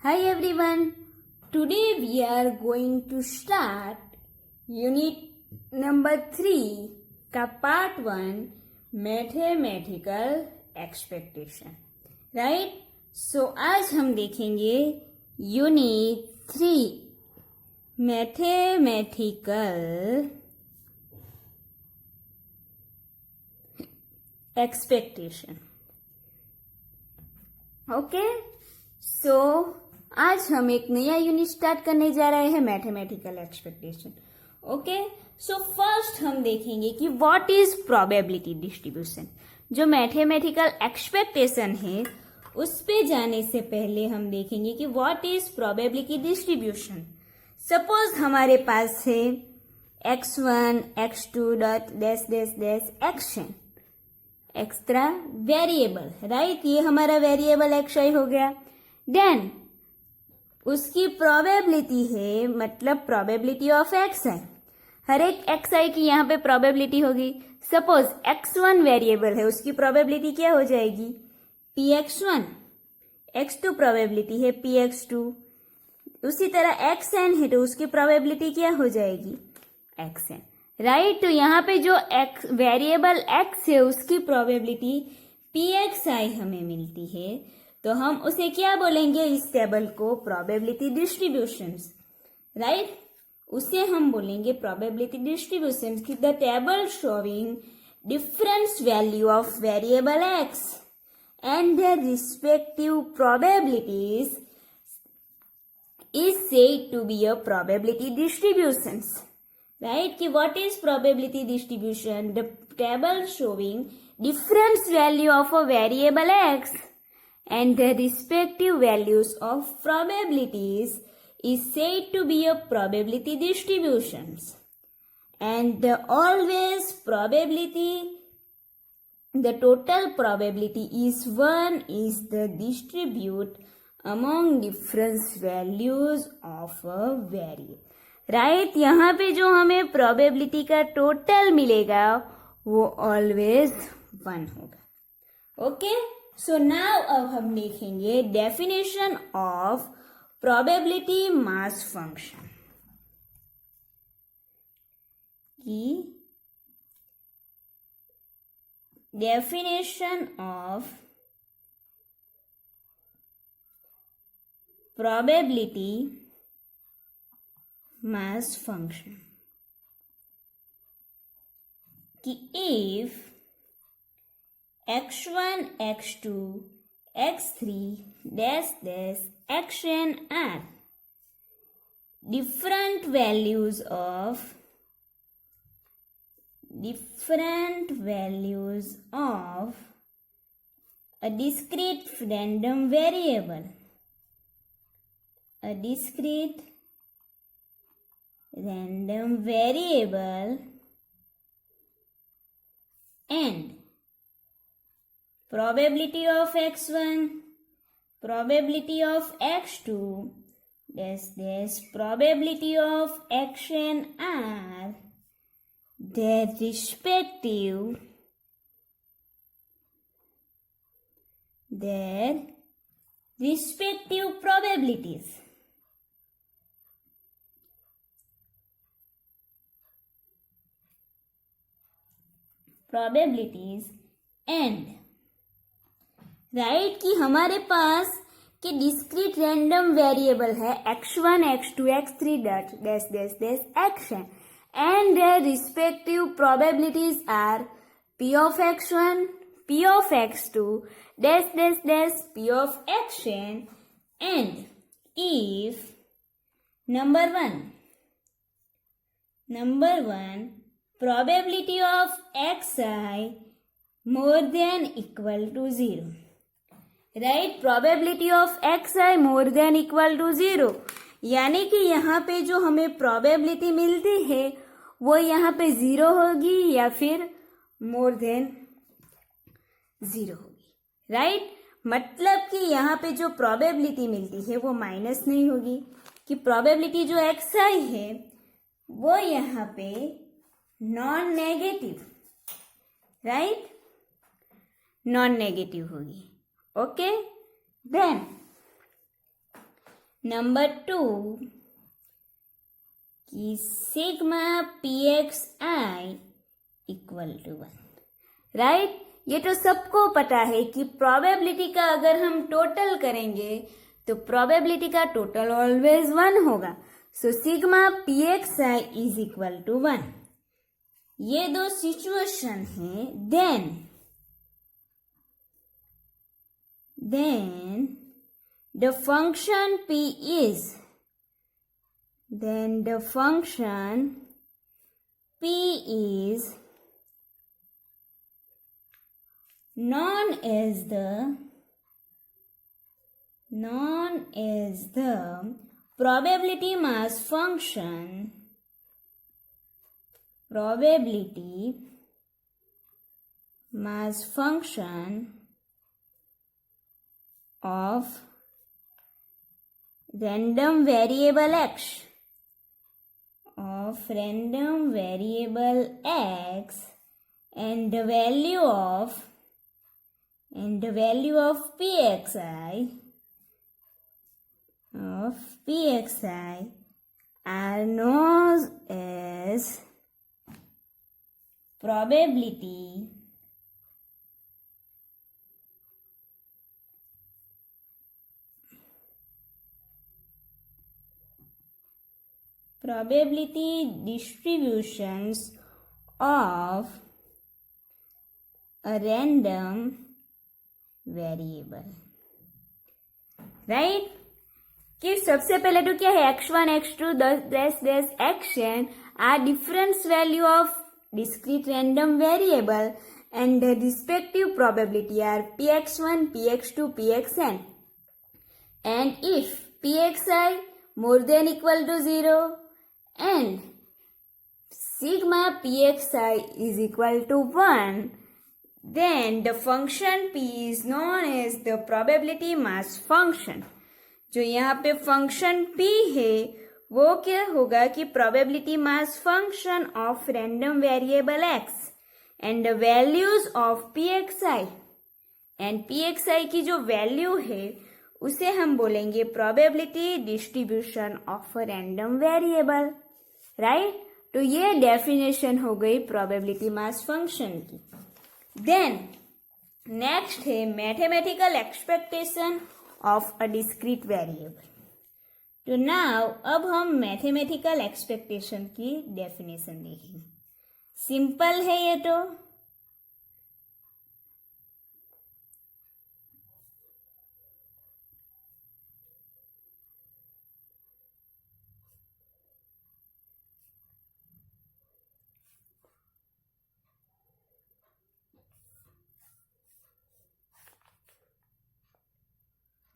Hi everyone. Today we are going to start unit number 3 का part 1 mathematical expectation. Right? So आज हम देखेंगे unit 3 mathematical expectation. Okay? So आज हम एक नया यूनिट स्टार्ट करने जा रहे हैं mathematical expectation. Okay, so first हम देखेंगे कि व्हाट इज प्रोबेबिलिटी डिस्ट्रीब्यूशन. जो मैथमेटिकल एक्सपेक्टेशन है उस पे जाने से पहले हम देखेंगे कि what is probability distribution. Suppose हमारे पास है x1 x2 dot dash dash dash action extra variable. Right, ये हमारा वेरिएबल एक्स आई हो गया. देन उसकी प्रोबेबिलिटी है, मतलब प्रोबेबिलिटी ऑफ एक्स आई. हर एक एक्स आई की यहाँ पे प्रोबेबिलिटी होगी. सपोज x1 वेरिएबल है, उसकी प्रोबेबिलिटी क्या हो जाएगी px1. x2 प्रोबेबिलिटी है px2. उसी तरह xn है तो उसकी प्रोबेबिलिटी क्या हो जाएगी xn. राइट, तो यहाँ पे जो वेरिएबल x है उसकी प्रोबेबिलिटी pxi हमें मिलती है, तो हम उसे क्या बोलेंगे, इस टेबल को प्रोबेबिलिटी डिस्ट्रीब्यूशंस. राइट, उसे हम बोलेंगे प्रोबेबिलिटी डिस्ट्रीब्यूशंस की the table showing difference value of variable x and their respective probabilities is said to be a probability distributions. Right, कि what is probability distribution? The table showing difference value of a variable x and the respective values of probabilities is said to be a probability distributions. And the always probability, the total probability is 1 is the distribute among difference values of a variable. Right, यहाँ पे जो हमें probability का total मिलेगा वो always 1 होगा. Okay, so now अब हम देखेंगे definition of probability mass function की definition of probability mass function कि if x1 x2 x3 dash dash xn are different values of a discrete random variable, and probability of x1, probability of x2 dash dash probability of xn are their respective probabilities. And right, कि हमारे पास कि discrete random variable है x1 x2 x3 dash dash dash action and their respective probabilities are p of x1 p of x2 dash dash dash p of xn. And if number one probability of xi more than equal to 0. Right, probability of xi more than equal to 0, यानी कि यहाँ पे जो हमें probability मिलती है वो यहाँ पे 0 होगी या फिर more than 0 होगी. राइट, मतलब कि यहाँ पे जो probability मिलती है वो माइनस नहीं होगी, कि probability जो xi है वो यहाँ पे non negative, right, non negative होगी. ओके, देन नंबर 2 कि sigma pxi equal to 1, right. ये तो सबको पता है कि प्रोबेबिलिटी का अगर हम टोटल करेंगे तो प्रोबेबिलिटी का टोटल ऑलवेज 1 होगा। So sigma pxi is equal to 1। ये दो सिचुएशन है। Then the function p is known as the probability mass function of random variable x and the value of pxi are known as probability distributions of a random variable, right. कि सबसे पहले तो क्या है, x1 x2 xn are difference value of discrete random variable and the respective probability are px1 px2 pxn, and if pxi more than equal to 0 and sigma pxi is equal to 1, then the function p is known as the probability mass function। जो यहाँ पे function p है वो क्या होगा कि probability mass function of random variable x and the values of pxi, and pxi की जो वैल्यू है उसे हम बोलेंगे probability distribution of a random variable, right. तो ये डेफिनेशन हो गई probability mass function की। देन नेक्स्ट है mathematical expectation of a discrete variable. तो नाउ अब हम मैथमेटिकल एक्सपेक्टेशन की डेफिनेशन देखेंगे। सिंपल है ये तो।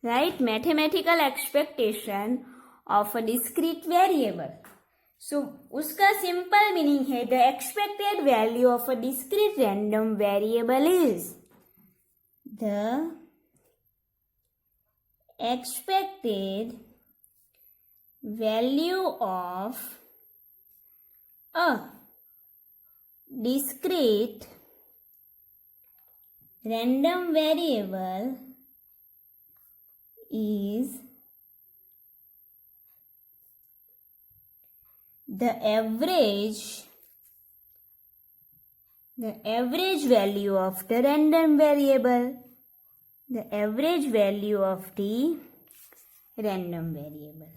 Right, mathematical expectation of a discrete variable. So उसका सिंपल मीनिंग है the expected value of a discrete random variable is the expected value of a discrete random variable is the average value of the random variable, the average value of the random variable।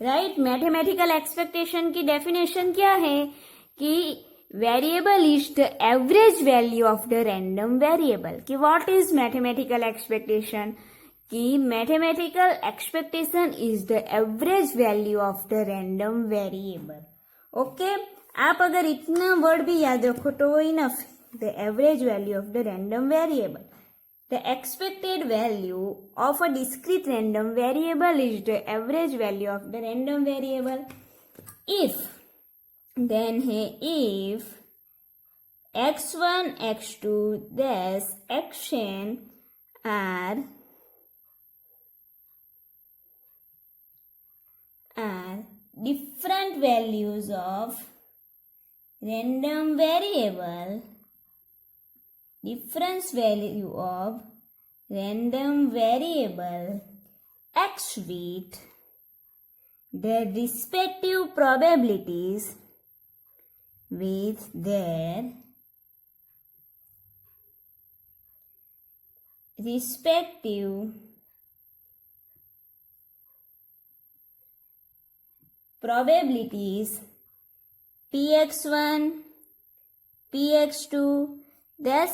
Right, mathematical expectation की definition क्या है कि variable is the average value of the random variable. कि what is mathematical expectation, कि mathematical expectation is the average value of the random variable. Okay, आप अगर इतना word भी याद रखो तो वो enough. The average value of the random variable, the expected value of a discrete random variable is the average value of the random variable. If then है if x1 x2 xn are different values of random variable difference value of random variable x with their respective probabilities with their respective probabilities px1, px2, this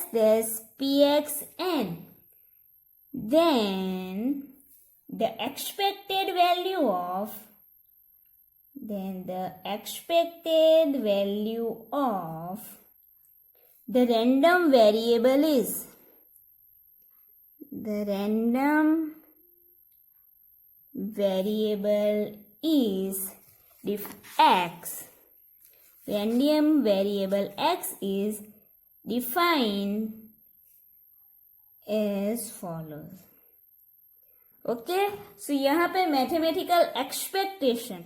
pxn. Then the expected value of the random variable is x. Random variable x is defined as follows. Okay, so यहाँ पे mathematical expectation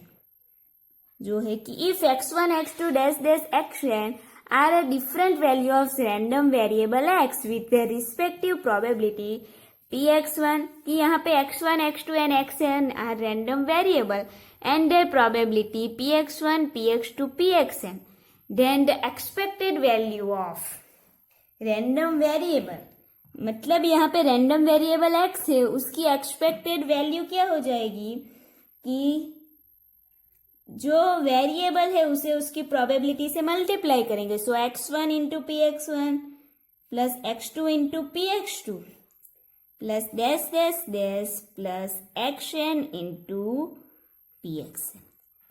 जो है कि if x1, x2, xn are a different value of random variable x with their respective probability px1, कि यहाँ पे x1, x2 and xn are random variable and their probability px1, px2, pxn, then the expected value of random variable, मतलब यहाँ पे random variable x है, उसकी expected value क्या हो जाएगी कि जो वेरिएबल है उसे उसकी प्रोबेबिलिटी से मल्टीप्लाई करेंगे. So x1 into P x one plus x2 into P x two plus dash plus xn into P x,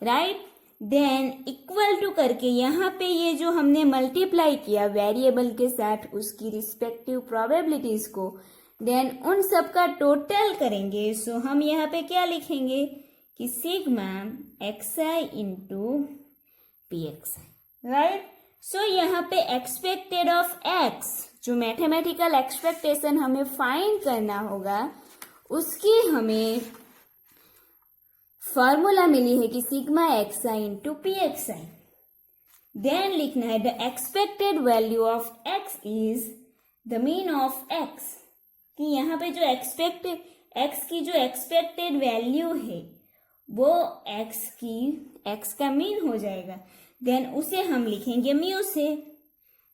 right. Then equal to करके यहाँ पे ये जो हमने मल्टीप्लाई किया वेरिएबल के साथ उसकी रिस्पेक्टिव प्रोबेबिलिटीज को, देन उन सब का टोटल करेंगे. सो हम यहाँ पे क्या लिखेंगे कि sigma xi into P x, right. So यहाँ पे एक्सपेक्टेड ऑफ x जो मैथमेटिकल एक्सपेक्टेशन हमें फाइंड करना होगा उसकी हमें फॉर्मूला मिली है कि sigma xi into P X I. Then लिखना है the expected value of x is the mean of x, कि यहाँ पे जो x की जो एक्सपेक्टेड वैल्यू है वो x का मीन हो जाएगा. देन उसे हम लिखेंगे म्यू से,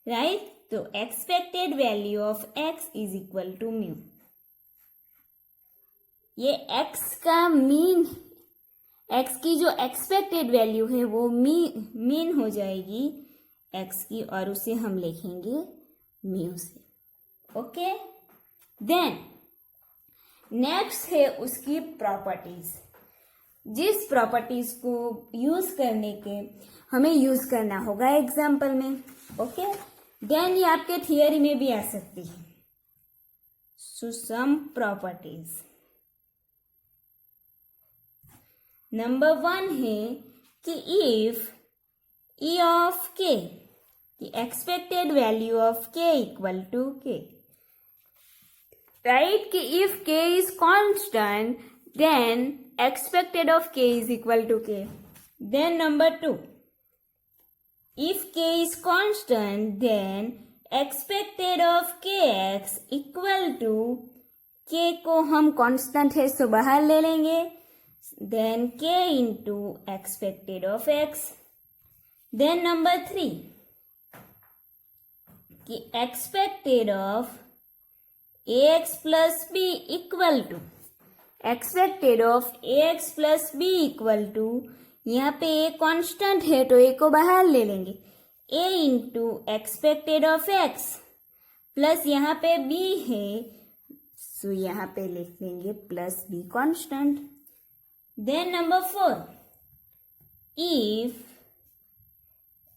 राइट. तो expected value of x is equal to mu. ये x का मीन, x की जो एक्सपेक्टेड वैल्यू है वो मीन हो जाएगी x की और उसे हम लिखेंगे म्यू से. ओके. देन नेक्स्ट है उसकी प्रॉपर्टीज, जिस प्रॉपर्टीज को यूज करने के हमें यूज करना होगा एग्जाम्पल में. ओके. देन ये आपके थियरी में भी आ सकती है. सो सम प्रॉपर्टीज. नंबर 1 है कि if e of k, the expected value of k equal to k, right. कि if k is constant then expected of k is equal to k. Then number 2, if k is constant then expected of kx equal to k को हम constant है सो बाहर ले लेंगे. Then k into expected of x. Then number 3, कि expected of ax plus b equal to, expected of ax plus b equal to, यहाँ पे a constant है तो a को बाहर ले लेंगे. a into expected of x plus यहाँ पे b है सो यहाँ पे लिख लेंगे plus b constant. Then number 4, if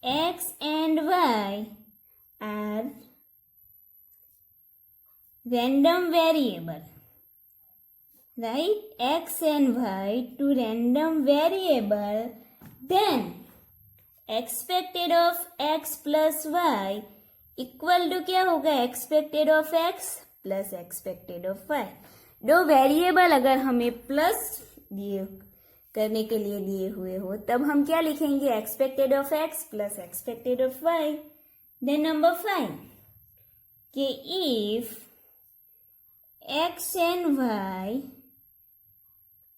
x and y are random variable, right, x and y to random variable, then expected of x plus y equal to क्या होगा expected of x plus expected of y. दो variable अगर हमें plus दिए करने के लिए दिए हुए हो तब हम क्या लिखेंगे expected of x plus expected of y. Then number 5, कि if x and y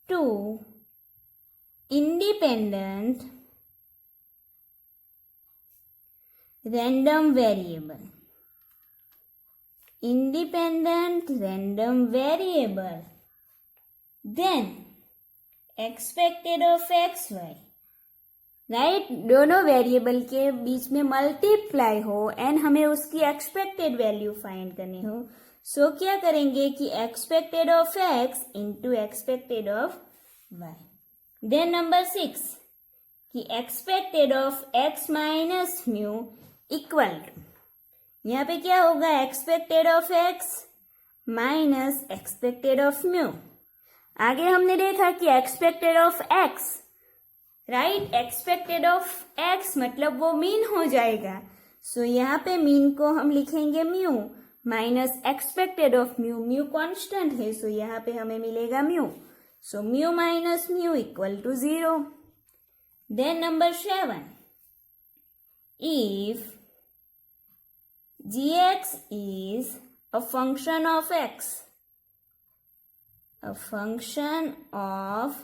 two independent random variable then expected of x y, right, दोनों वेरिएबल के बीच में मल्टीप्लाई हो एंड हमें उसकी एक्सपेक्टेड वैल्यू फाइंड करनी हो, सो क्या करेंगे कि expected of x into expected of y. Then number 6 कि expected of x minus mu equal to, यहाँ पे क्या होगा, expected of x minus expected of mu. आगे हमने देखा कि expected of x, right, expected of x मतलब वो मीन हो जाएगा. सो यहाँ पे मीन को हम लिखेंगे mu minus expected of mu. Mu constant है, सो यहाँ पे हमें मिलेगा mu. So mu minus mu equal to 0. Then number 7 if gx is a function of x, a function of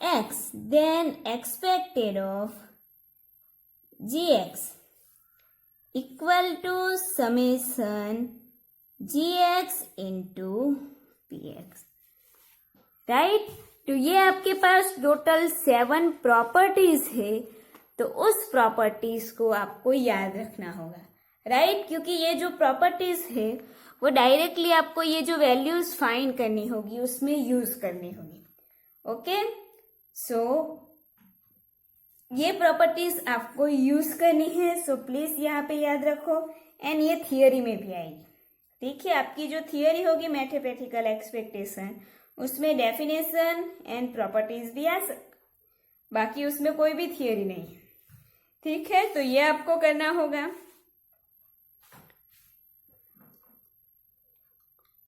x, then expected of gx equal to summation gx into px, right. तो ये आपके पास total 7 properties है, तो उस properties को आपको याद रखना होगा, राइट, क्योंकि ये जो प्रॉपर्टीज है वो डायरेक्टली आपको ये जो वैल्यूज फाइंड करनी होगी उसमें यूज करनी होगी. ओके, सो ये प्रॉपर्टीज आपको यूज करनी है, सो प्लीज यहाँ पे याद रखो. एंड ये थियरी में भी आएगी. देखिए, आपकी जो थियरी होगी मैथमेटिकल एक्सपेक्टेशन, उसमें डेफिनेशन एंड प्रॉपर्टीज भी आ सकती, बाकी उसमें कोई भी थियरी नहीं है. ठीक है, तो ये आपको करना होगा.